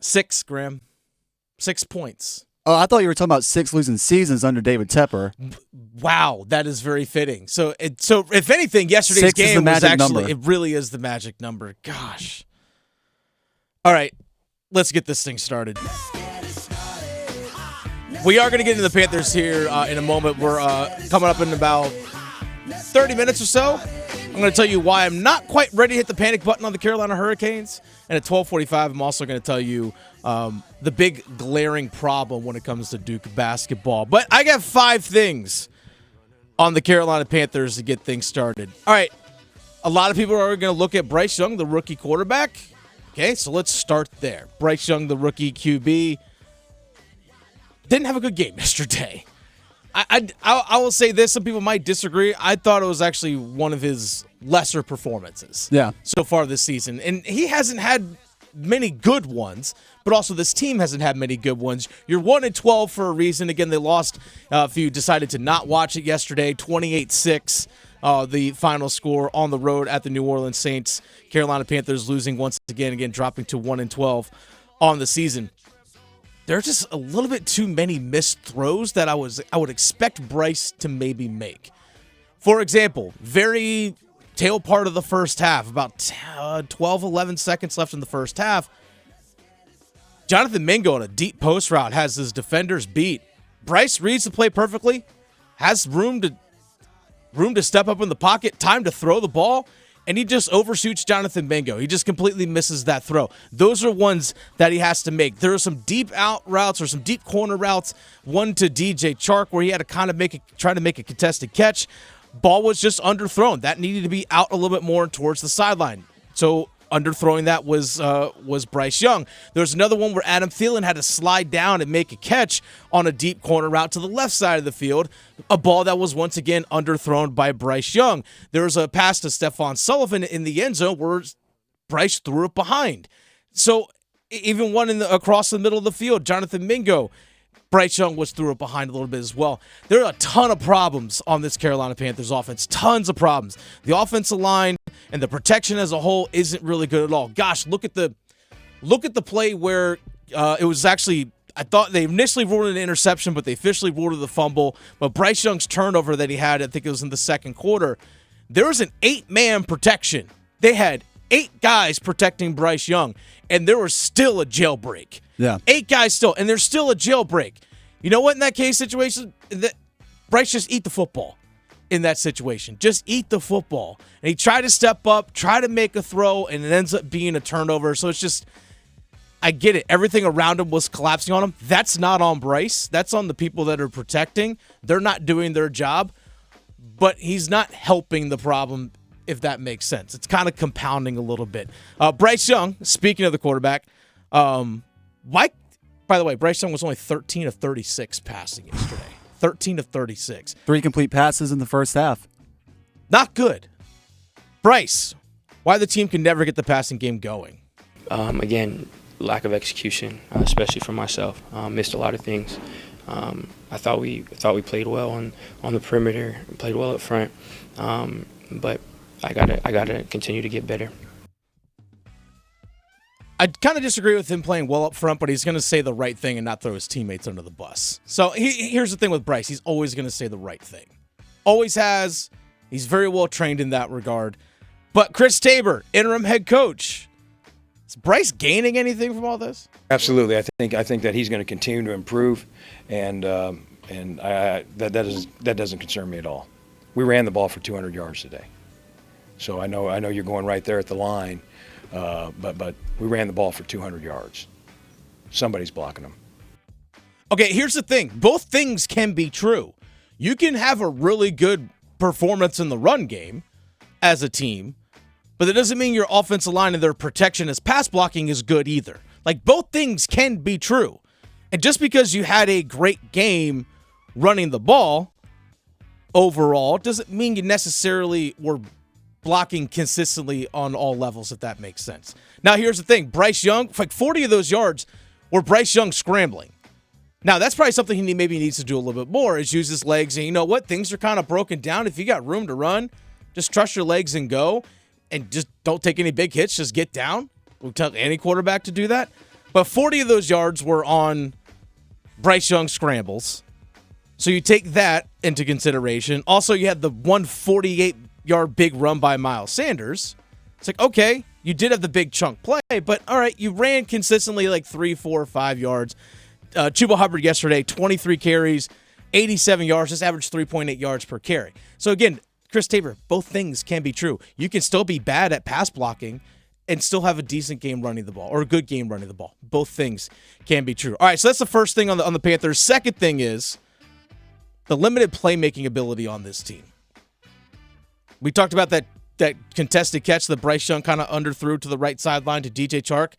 6, Graham. 6 points. Oh, I thought you were talking about 6 losing seasons under David Tepper. Wow, that is very fitting. So if anything, yesterday's 6 is game the was magic actually, number. it really is the magic number. Gosh. All right, let's get this thing started. We are going to get into the Panthers here in a moment. We're coming up in about 30 minutes or so. I'm going to tell you why I'm not quite ready to hit the panic button on the Carolina Hurricanes. And at 12:45, I'm also going to tell you the big glaring problem when it comes to Duke basketball. But I got 5 things on the Carolina Panthers to get things started. All right, a lot of people are going to look at Bryce Young, the rookie quarterback. Okay, so let's start there. Bryce Young, the rookie QB, didn't have a good game yesterday. I will say this. Some people might disagree. I thought it was actually one of his lesser performances so far this season. And he hasn't had many good ones, but also this team hasn't had many good ones. You're 1-12 for a reason. Again, they lost if you decided to not watch it yesterday, 28-6. The final score on the road at the New Orleans Saints. Carolina Panthers losing once again dropping to 1-12 on the season. There are just a little bit too many missed throws that I would expect Bryce to maybe make. For example, very tail part of the first half, about 12, 11 seconds left in the first half, Jonathan Mingo on a deep post route has his defenders beat. Bryce reads the play perfectly, has room to step up in the pocket, time to throw the ball, and he just overshoots Jonathan Mingo. He just completely misses that throw. Those are ones that he has to make. There are some deep out routes or some deep corner routes. One to DJ Chark where he had to kind of try to make a contested catch. Ball was just underthrown. That needed to be out a little bit more towards the sideline. So underthrowing that was Bryce Young. There's another one where Adam Thielen had to slide down and make a catch on a deep corner route to the left side of the field, a ball that was once again underthrown by Bryce Young. There was a pass to Stephon Sullivan in the end zone where Bryce threw it behind. So even one across the middle of the field, Jonathan Mingo, Bryce Young threw it behind a little bit as well. There are a ton of problems on this Carolina Panthers offense. Tons of problems. The offensive line and the protection as a whole isn't really good at all. Gosh, look at the play where it was actually, I thought they initially ruled it an interception, but they officially ruled it a fumble. But Bryce Young's turnover that he had, I think it was in the second quarter, there was an 8-man protection. They had 8 guys protecting Bryce Young, and there was still a jailbreak. Yeah. 8 guys still, and there's still a jailbreak. You know what, in that case situation, Bryce just eat the football in that situation. Just eat the football. And he tried to step up, try to make a throw, and it ends up being a turnover. So it's just, I get it. Everything around him was collapsing on him. That's not on Bryce. That's on the people that are protecting. They're not doing their job, but he's not helping the problem, if that makes sense. It's kind of compounding a little bit. Bryce Young, speaking of the quarterback, by the way, Bryce Young was only 13 of 36 passing yesterday. 13 of 36. 3 complete passes in the first half. Not good. Bryce, why the team can never get the passing game going? Again, lack of execution, especially for myself. Missed a lot of things. I thought we played well on the perimeter, played well up front, but I gotta continue to get better. I kind of disagree with him playing well up front, but he's going to say the right thing and not throw his teammates under the bus. So here's the thing with Bryce. He's always going to say the right thing. Always has. He's very well trained in that regard. But Chris Tabor, interim head coach. Is Bryce gaining anything from all this? Absolutely. I think that he's going to continue to improve, and that doesn't concern me at all. We ran the ball for 200 yards today. So I know you're going right there at the line. But we ran the ball for 200 yards. Somebody's blocking them. Okay, here's the thing. Both things can be true. You can have a really good performance in the run game as a team, but that doesn't mean your offensive line and their protection as pass blocking is good either. Like, both things can be true. And just because you had a great game running the ball overall doesn't mean you necessarily were blocking consistently on all levels, if that makes sense. Now, here's the thing. Bryce Young, like 40 of those yards were Bryce Young scrambling. Now, that's probably something he maybe needs to do a little bit more, is use his legs. And you know what? Things are kind of broken down. If you got room to run, just trust your legs and go, and just don't take any big hits. Just get down. We'll tell any quarterback to do that. But 40 of those yards were on Bryce Young scrambles. So you take that into consideration. Also, you had the 148-yard big run by Miles Sanders. It's like, okay, you did have the big chunk play, but all right, you ran consistently like 3, 4, 5 yards. Chuba Hubbard yesterday, 23 carries, 87 yards, just averaged 3.8 yards per carry. So again, Chris Tabor, both things can be true. You can still be bad at pass blocking and still have a decent game running the ball or a good game running the ball. Both things can be true. All right, so that's the first thing on the Panthers. Second thing is the limited playmaking ability on this team. We talked about that contested catch that Bryce Young kind of underthrew to the right sideline to DJ Chark.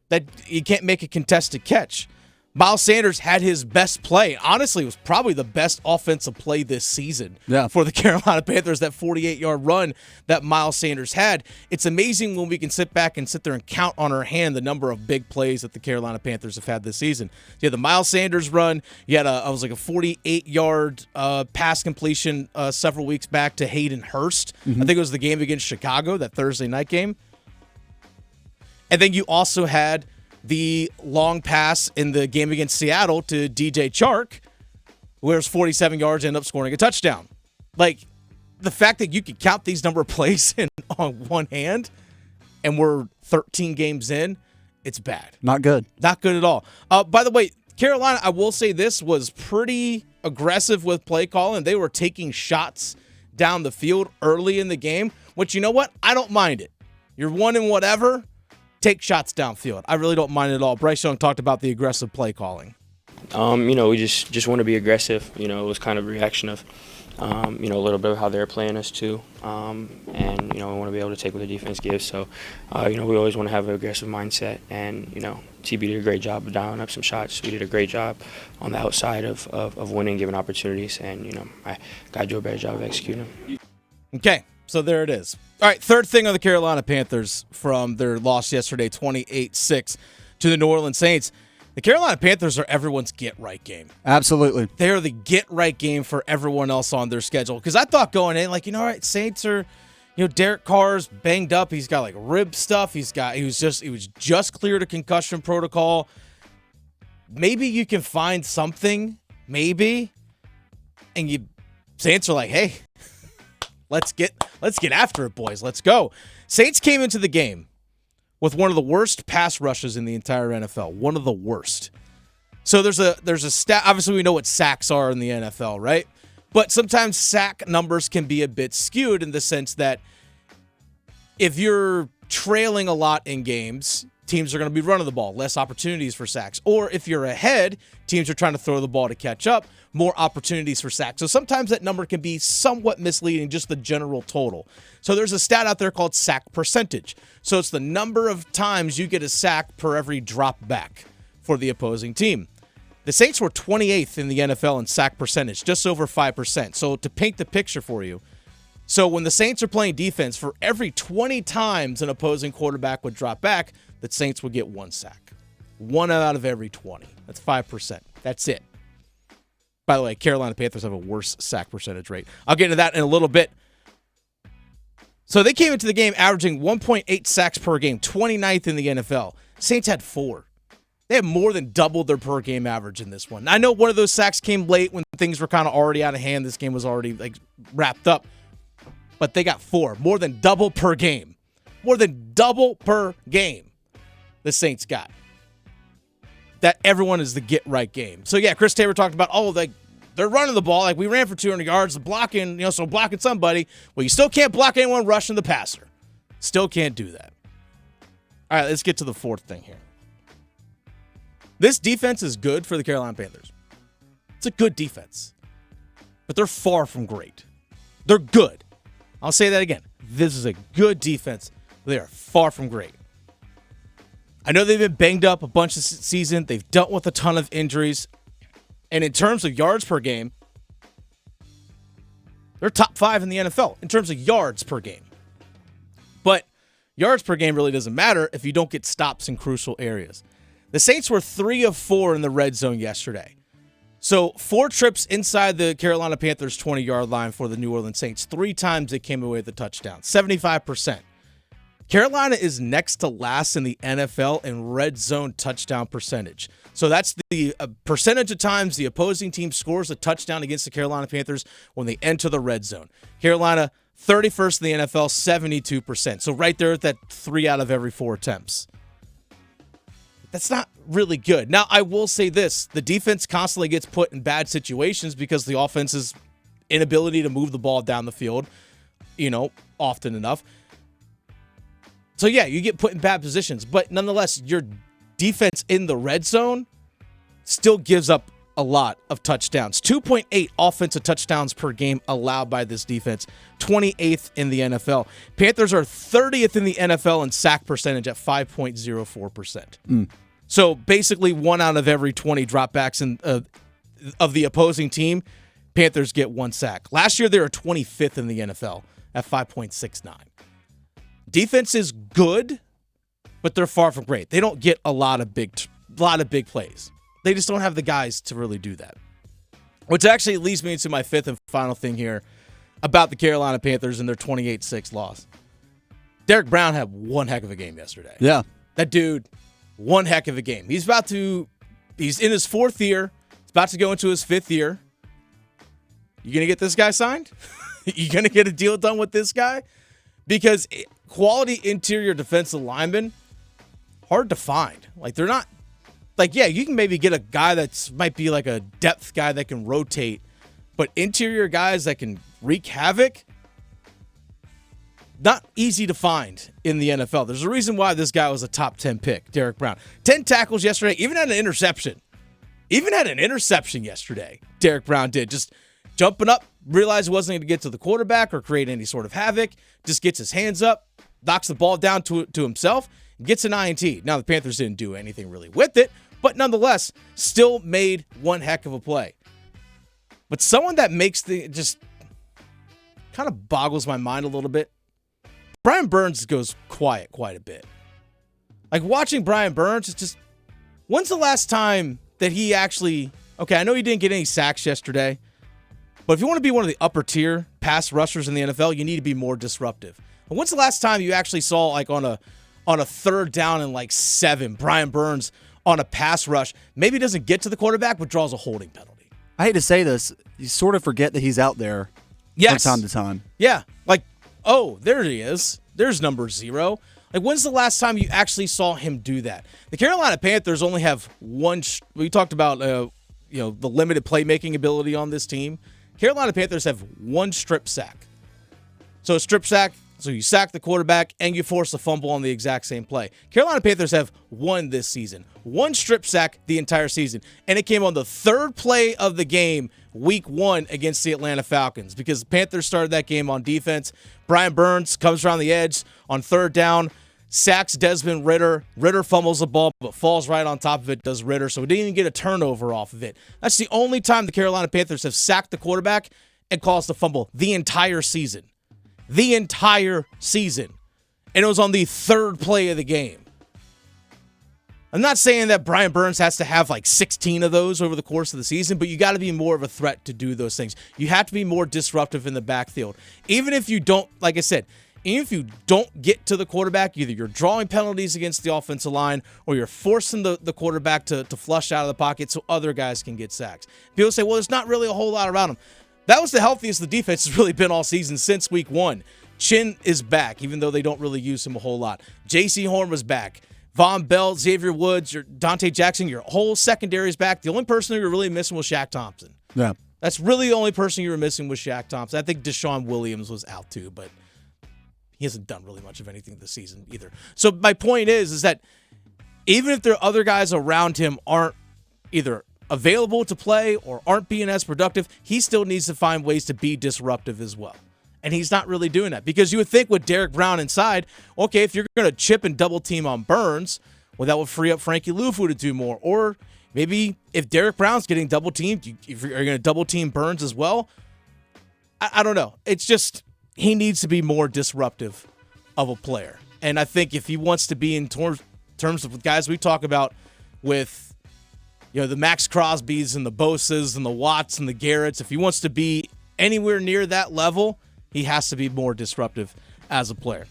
That you can't make a contested catch. Miles Sanders had his best play. Honestly, it was probably the best offensive play this season for the Carolina Panthers, that 48-yard run that Miles Sanders had. It's amazing when we can sit back and sit there and count on our hand the number of big plays that the Carolina Panthers have had this season. You had the Miles Sanders run. You had a 48-yard pass completion several weeks back to Hayden Hurst. I think it was the game against Chicago, that Thursday night game. And then you also had the long pass in the game against Seattle to DJ Chark, where it was 47 yards, ended up scoring a touchdown. Like, the fact that you could count these number of plays on one hand, and we're 13 games in, it's bad. Not good. Not good at all. By the way, Carolina, I will say this, was pretty aggressive with play calling. They were taking shots down the field early in the game, which, you know what? I don't mind it. You're one and whatever. Take shots downfield. I really don't mind it at all. Bryce Young talked about the aggressive play calling. We just want to be aggressive. It was kind of a reaction of, a little bit of how they're playing us too. And we want to be able to take what the defense gives. So, we always want to have an aggressive mindset. And, TB did a great job of dialing up some shots. We did a great job on the outside of winning, giving opportunities. And, I got to do a better job of executing them. Okay. So there it is. All right, third thing on the Carolina Panthers from their loss yesterday, 28-6 to the New Orleans Saints. The Carolina Panthers are everyone's get-right game. Absolutely. They're the get-right game for everyone else on their schedule. Because I thought going in, all right, Saints are, Derek Carr's banged up. He's got, rib stuff. He was just cleared of concussion protocol. Maybe you can find something, maybe. And Saints are like, hey, Let's get after it, boys. Let's go. Saints came into the game with one of the worst pass rushes in the entire NFL. One of the worst. So there's a stat. Obviously, we know what sacks are in the NFL, right? But sometimes sack numbers can be a bit skewed in the sense that if you're trailing a lot in games, teams are going to be running the ball, less opportunities for sacks. Or if you're ahead, teams are trying to throw the ball to catch up, more opportunities for sacks. So sometimes that number can be somewhat misleading, just the general total. So there's a stat out there called sack percentage. So it's the number of times you get a sack per every drop back for the opposing team. The Saints were 28th in the NFL in sack percentage, just over 5%. So to paint the picture for you, so when the Saints are playing defense, for every 20 times an opposing quarterback would drop back, the Saints would get one sack. 1 out of every 20. That's 5%. That's it. By the way, Carolina Panthers have a worse sack percentage rate. I'll get into that in a little bit. So they came into the game averaging 1.8 sacks per game, 29th in the NFL. Saints had 4. They had more than doubled their per game average in this one. I know one of those sacks came late when things were kind of already out of hand. This game was already wrapped up. But they got 4. More than double per game. More than double per game the Saints got. That everyone is the get-right game. So, yeah, Chris Tabor talked about, they're running the ball. We ran for 200 yards. The blocking, so blocking somebody. Well, you still can't block anyone rushing the passer. Still can't do that. All right, let's get to the fourth thing here. This defense is good for the Carolina Panthers. It's a good defense. But they're far from great. They're good. I'll say that again. This is a good defense. They are far from great. I know they've been banged up a bunch this season. They've dealt with a ton of injuries. And in terms of yards per game, they're top 5 in the NFL in terms of yards per game. But yards per game really doesn't matter if you don't get stops in crucial areas. The Saints were 3 of 4 in the red zone yesterday. So 4 trips inside the Carolina Panthers 20-yard line for the New Orleans Saints. 3 times they came away with a touchdown. 75%. Carolina is next to last in the NFL in red zone touchdown percentage. So that's the percentage of times the opposing team scores a touchdown against the Carolina Panthers when they enter the red zone. Carolina, 31st in the NFL, 72%. So right there at that 3 out of every 4 attempts. That's not really good. Now, I will say this. The defense constantly gets put in bad situations because the offense's inability to move the ball down the field, often enough. So, yeah, you get put in bad positions. But nonetheless, your defense in the red zone still gives up a lot of touchdowns. 2.8 offensive touchdowns per game allowed by this defense. 28th in the NFL. Panthers are 30th in the NFL in sack percentage at 5.04%. So basically 1 out of every 20 dropbacks of the opposing team, Panthers get 1 sack. Last year they were 25th in the NFL at 5.69. Defense is good, but they're far from great. They don't get a lot of big plays. They just don't have the guys to really do that. Which actually leads me into my fifth and final thing here about the Carolina Panthers and their 28-6 loss. Derek Brown had one heck of a game yesterday. Yeah. That dude, one heck of a game. He's in his 4th year. He's about to go into his 5th year. You going to get this guy signed? You going to get a deal done with this guy? Because quality interior defensive linemen, hard to find. Like, they're not, like, yeah, you can maybe get a guy that's might be like a depth guy that can rotate, but interior guys that can wreak havoc, not easy to find in the NFL. There's a reason why this guy was a top 10 pick, Derek Brown. 10 tackles yesterday, even had an interception. Yesterday, Derek Brown did. Just jumping up, realized he wasn't going to get to the quarterback or create any sort of havoc, just gets his hands up, knocks the ball down to himself, gets an INT. Now, the Panthers didn't do anything really with it, but nonetheless, still made one heck of a play. But someone that just kind of boggles my mind a little bit, Brian Burns goes quiet quite a bit. Like, watching Brian Burns, it's just, when's the last time that he actually, okay, I know he didn't get any sacks yesterday, but if you want to be one of the upper tier pass rushers in the NFL, you need to be more disruptive. And when's the last time you actually saw, like, on a 3rd down and like 7, Brian Burns on a pass rush, maybe doesn't get to the quarterback, but draws a holding penalty? I hate to say this, you sort of forget that he's out there from time to time. Yeah, like, oh, there he is. There's number 0. Like, when's the last time you actually saw him do that? The Carolina Panthers only have one. We talked about the limited playmaking ability on this team. Carolina Panthers have 1 strip sack. So a strip sack, so you sack the quarterback and you force a fumble on the exact same play. Carolina Panthers have 1 this season. 1 strip sack the entire season. And it came on the 3rd play of the game, week 1 against the Atlanta Falcons, because the Panthers started that game on defense. Brian Burns comes around the edge on 3rd down, sacks Desmond Ridder. Ridder fumbles the ball, but falls right on top of it, does Ridder. So we didn't even get a turnover off of it. That's the only time the Carolina Panthers have sacked the quarterback and caused a fumble the entire season. The entire season. And it was on the 3rd play of the game. I'm not saying that Brian Burns has to have like 16 of those over the course of the season, but you got to be more of a threat to do those things. You have to be more disruptive in the backfield. Even if you don't, like I said, even if you don't get to the quarterback, either you're drawing penalties against the offensive line or you're forcing the quarterback to flush out of the pocket so other guys can get sacks. People say, well, there's not really a whole lot around him. That was the healthiest the defense has really been all season since week 1. Chin is back, even though they don't really use him a whole lot. J.C. Horn was back. Von Bell, Xavier Woods, your Dante Jackson, your whole secondary is back. The only person you were really missing was Shaq Thompson. Yeah. That's really the only person you were missing was Shaq Thompson. I think Deshaun Williams was out too, but he hasn't done really much of anything this season either. So my point is that even if there are other guys around him aren't either available to play or aren't being as productive, he still needs to find ways to be disruptive as well. And he's not really doing that, because you would think with Derek Brown inside, okay, if you're going to chip and double team on Burns, well, that would free up Frankie Luvu to do more. Or maybe if Derek Brown's getting double teamed, if you're going to double team Burns as well, I don't know. It's just, he needs to be more disruptive of a player. And I think if he wants to be in terms of guys we talk about with, the Max Crosbys and the Bosas and the Watts and the Garretts, if he wants to be anywhere near that level, he has to be more disruptive as a player.